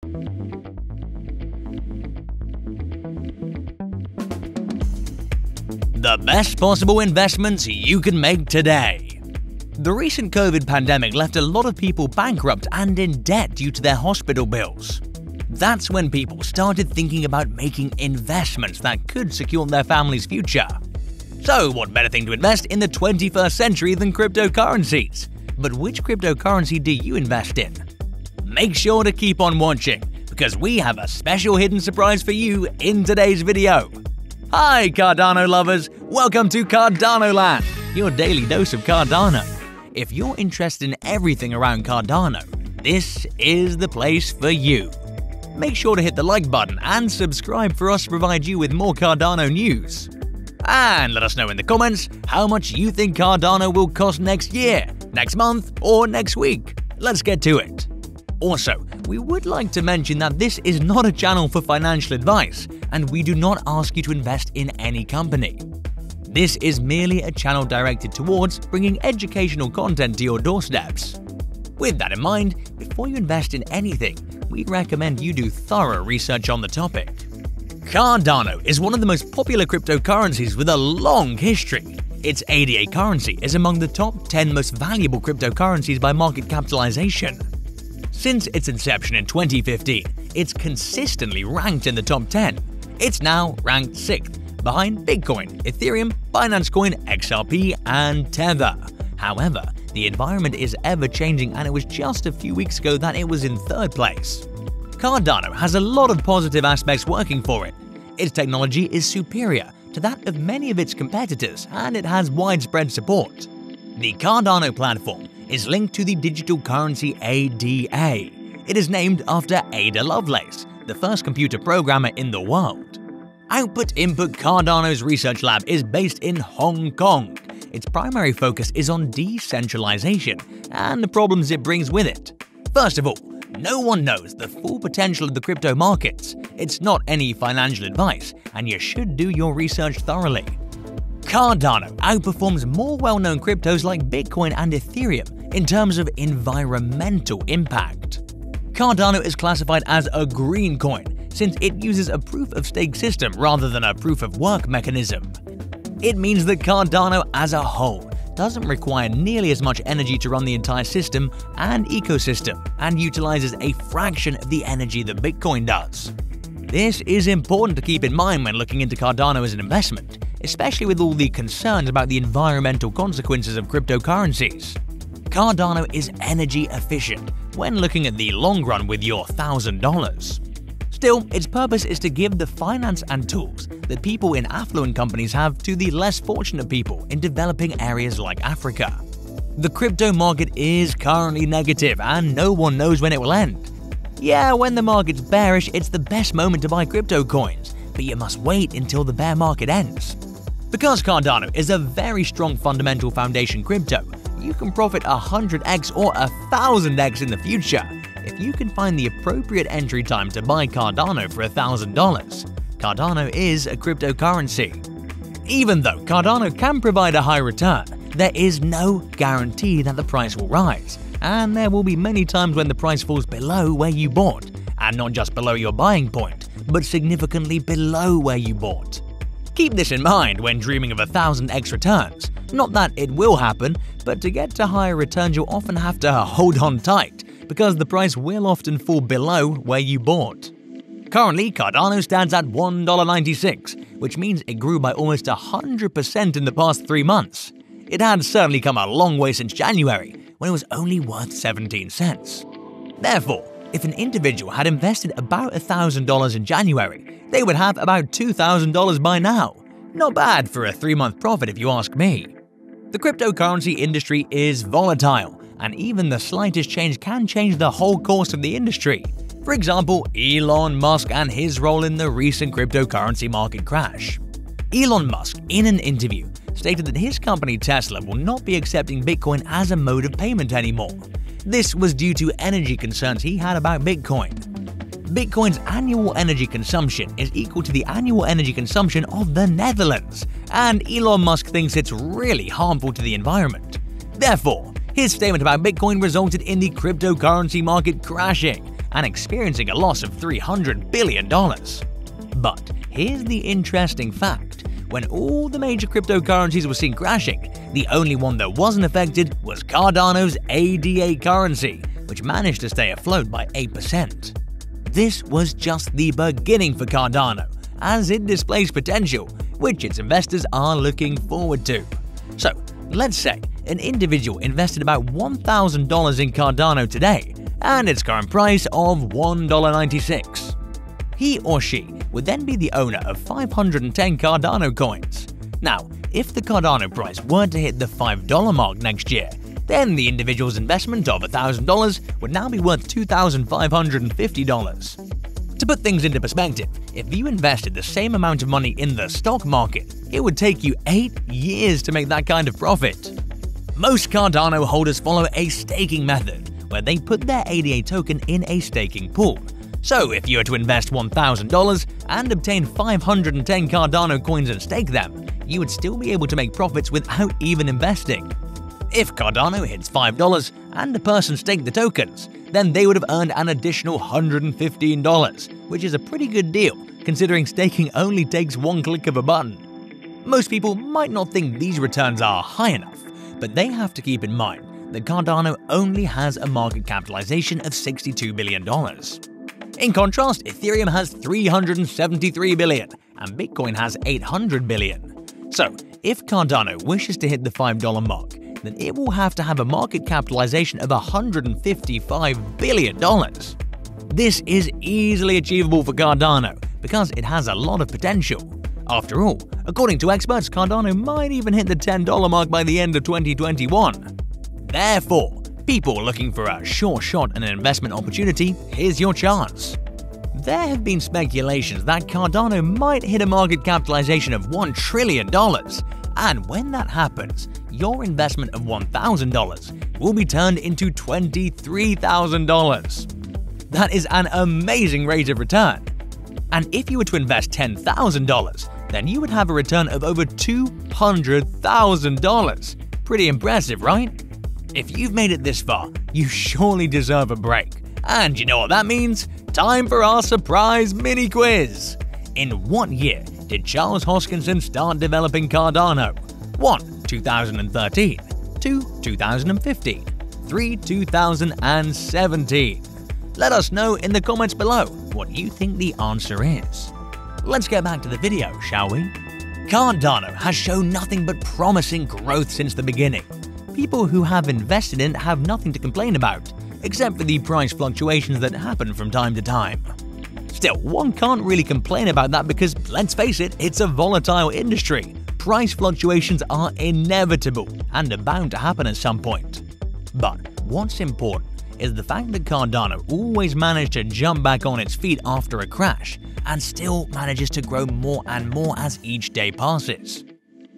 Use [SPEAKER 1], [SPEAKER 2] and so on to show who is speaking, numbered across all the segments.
[SPEAKER 1] The best possible investments you can make today. The recent COVID pandemic left a lot of people bankrupt and in debt due to their hospital bills. That's when people started thinking about making investments that could secure their family's future. So what better thing to invest in the 21st century than cryptocurrencies? But which cryptocurrency do you invest in? Make sure to keep on watching, because we have a special hidden surprise for you in today's video. Hi Cardano lovers, welcome to Cardano Land, your daily dose of Cardano. If you're interested in everything around Cardano, this is the place for you. Make sure to hit the like button and subscribe for us to provide you with more Cardano news. And let us know in the comments how much you think Cardano will cost next year, next month, or next week. Let's get to it. Also, we would like to mention that this is not a channel for financial advice, and we do not ask you to invest in any company. This is merely a channel directed towards bringing educational content to your doorsteps. With that in mind, before you invest in anything, we'd recommend you do thorough research on the topic. Cardano is one of the most popular cryptocurrencies with a long history. Its ADA currency is among the top 10 most valuable cryptocurrencies by market capitalization. Since its inception in 2015, it's consistently ranked in the top 10. It's now ranked 6th, behind Bitcoin, Ethereum, Binance Coin, XRP, and Tether. However, the environment is ever-changing, and it was just a few weeks ago that it was in 3rd place. Cardano has a lot of positive aspects working for it. Its technology is superior to that of many of its competitors, and it has widespread support. The Cardano platform is linked to the digital currency ADA. It is named after Ada Lovelace, the first computer programmer in the world. Input Cardano's research lab is based in Hong Kong. Its primary focus is on decentralization and the problems it brings with it. First of all, no one knows the full potential of the crypto markets. It's not any financial advice, and you should do your research thoroughly. Cardano outperforms more well-known cryptos like Bitcoin and Ethereum in terms of environmental impact. Cardano is classified as a green coin since it uses a proof-of-stake system rather than a proof-of-work mechanism. It means that Cardano as a whole doesn't require nearly as much energy to run the entire system and ecosystem, and utilizes a fraction of the energy that Bitcoin does. This is important to keep in mind when looking into Cardano as an investment, especially with all the concerns about the environmental consequences of cryptocurrencies. Cardano is energy efficient when looking at the long run with your $1,000. Still, its purpose is to give the finance and tools that people in affluent companies have to the less fortunate people in developing areas like Africa. The crypto market is currently negative and no one knows when it will end. Yeah, when the market's bearish, it's the best moment to buy crypto coins, but you must wait until the bear market ends. Because Cardano is a very strong fundamental foundation crypto, you can profit 100x or 1000x in the future if you can find the appropriate entry time to buy Cardano for $1,000. Cardano is a cryptocurrency. Even though Cardano can provide a high return, there is no guarantee that the price will rise, and there will be many times when the price falls below where you bought, and not just below your buying point, but significantly below where you bought. Keep this in mind when dreaming of 1000x returns. Not that it will happen, but to get to higher returns you'll often have to hold on tight, because the price will often fall below where you bought. Currently, Cardano stands at $1.96, which means it grew by almost 100% in the past 3 months. It had certainly come a long way since January, when it was only worth 17 cents. Therefore, if an individual had invested about $1,000 in January, they would have about $2,000 by now. Not bad for a 3-month profit if you ask me. The cryptocurrency industry is volatile, and even the slightest change can change the whole course of the industry. For example, Elon Musk and his role in the recent cryptocurrency market crash. Elon Musk, in an interview, stated that his company Tesla will not be accepting Bitcoin as a mode of payment anymore. This was due to energy concerns he had about Bitcoin. Bitcoin's annual energy consumption is equal to the annual energy consumption of the Netherlands, and Elon Musk thinks it's really harmful to the environment. Therefore, his statement about Bitcoin resulted in the cryptocurrency market crashing, and experiencing a loss of $300 billion. But here's the interesting fact. When all the major cryptocurrencies were seen crashing, the only one that wasn't affected was Cardano's ADA currency, which managed to stay afloat by 8%. This was just the beginning for Cardano, as it displays potential, which its investors are looking forward to. So, let's say an individual invested about $1,000 in Cardano today, and its current price of $1.96. He or she would then be the owner of 510 Cardano coins. Now, if the Cardano price were to hit the $5 mark next year, then the individual's investment of $1,000 would now be worth $2,550. To put things into perspective, if you invested the same amount of money in the stock market, it would take you 8 years to make that kind of profit. Most Cardano holders follow a staking method, where they put their ADA token in a staking pool. So if you were to invest $1,000 and obtain 510 Cardano coins and stake them, you would still be able to make profits without even investing. If Cardano hits $5 and the person staked the tokens, then they would have earned an additional $115, which is a pretty good deal considering staking only takes one click of a button. Most people might not think these returns are high enough, but they have to keep in mind that Cardano only has a market capitalization of $62 billion. In contrast, Ethereum has $373 billion and Bitcoin has $800 billion. So, if Cardano wishes to hit the $5 mark, then it will have to have a market capitalization of $155 billion. This is easily achievable for Cardano because it has a lot of potential. After all, according to experts, Cardano might even hit the $10 mark by the end of 2021. Therefore, people looking for a sure shot and an investment opportunity, here's your chance. There have been speculations that Cardano might hit a market capitalization of $1 trillion, and when that happens, your investment of $1,000 will be turned into $23,000. That is an amazing rate of return. And if you were to invest $10,000, then you would have a return of over $200,000. Pretty impressive, right? If you've made it this far, you surely deserve a break. And you know what that means? Time for our surprise mini quiz! In what year did Charles Hoskinson start developing Cardano? 1. 2013 2. 2015 3. 2017 Let us know in the comments below what you think the answer is. Let's get back to the video, shall we? Cardano has shown nothing but promising growth since the beginning. People who have invested in it have nothing to complain about, except for the price fluctuations that happen from time to time. Still, one can't really complain about that because, let's face it, it's a volatile industry. Price fluctuations are inevitable and are bound to happen at some point. But what's important is the fact that Cardano always managed to jump back on its feet after a crash and still manages to grow more and more as each day passes.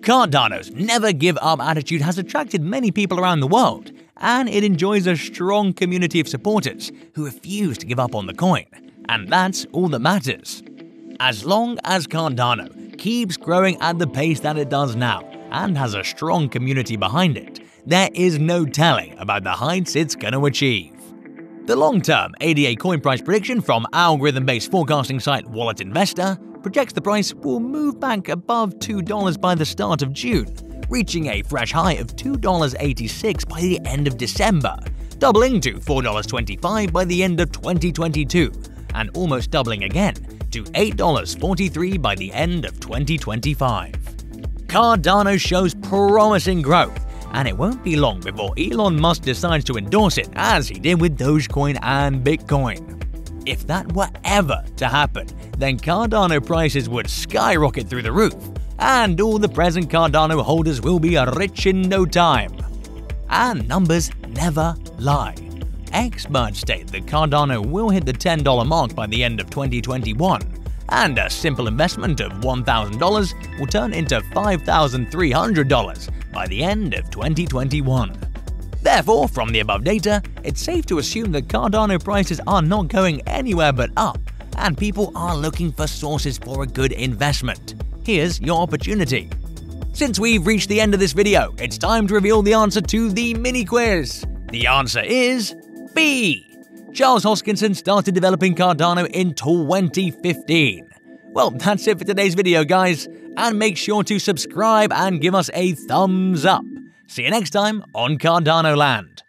[SPEAKER 1] Cardano's never-give-up attitude has attracted many people around the world, and it enjoys a strong community of supporters who refuse to give up on the coin, and that's all that matters. As long as Cardano keeps growing at the pace that it does now and has a strong community behind it, there is no telling about the heights it's going to achieve. The long-term ADA coin price prediction from algorithm-based forecasting site Wallet Investor projects the price will move back above $2 by the start of June, reaching a fresh high of $2.86 by the end of December, doubling to $4.25 by the end of 2022, and almost doubling again to $8.43 by the end of 2025. Cardano shows promising growth, and it won't be long before Elon Musk decides to endorse it as he did with Dogecoin and Bitcoin. If that were ever to happen, then Cardano prices would skyrocket through the roof, and all the present Cardano holders will be rich in no time. And numbers never lie. Experts state that Cardano will hit the $10 mark by the end of 2021, and a simple investment of $1,000 will turn into $5,300 by the end of 2021. Therefore, from the above data, it's safe to assume that Cardano prices are not going anywhere but up, and people are looking for sources for a good investment. Here's your opportunity. Since we've reached the end of this video, it's time to reveal the answer to the mini quiz. The answer is B. Charles Hoskinson started developing Cardano in 2015. Well, that's it for today's video, guys, and make sure to subscribe and give us a thumbs up. See you next time on Cardano Land.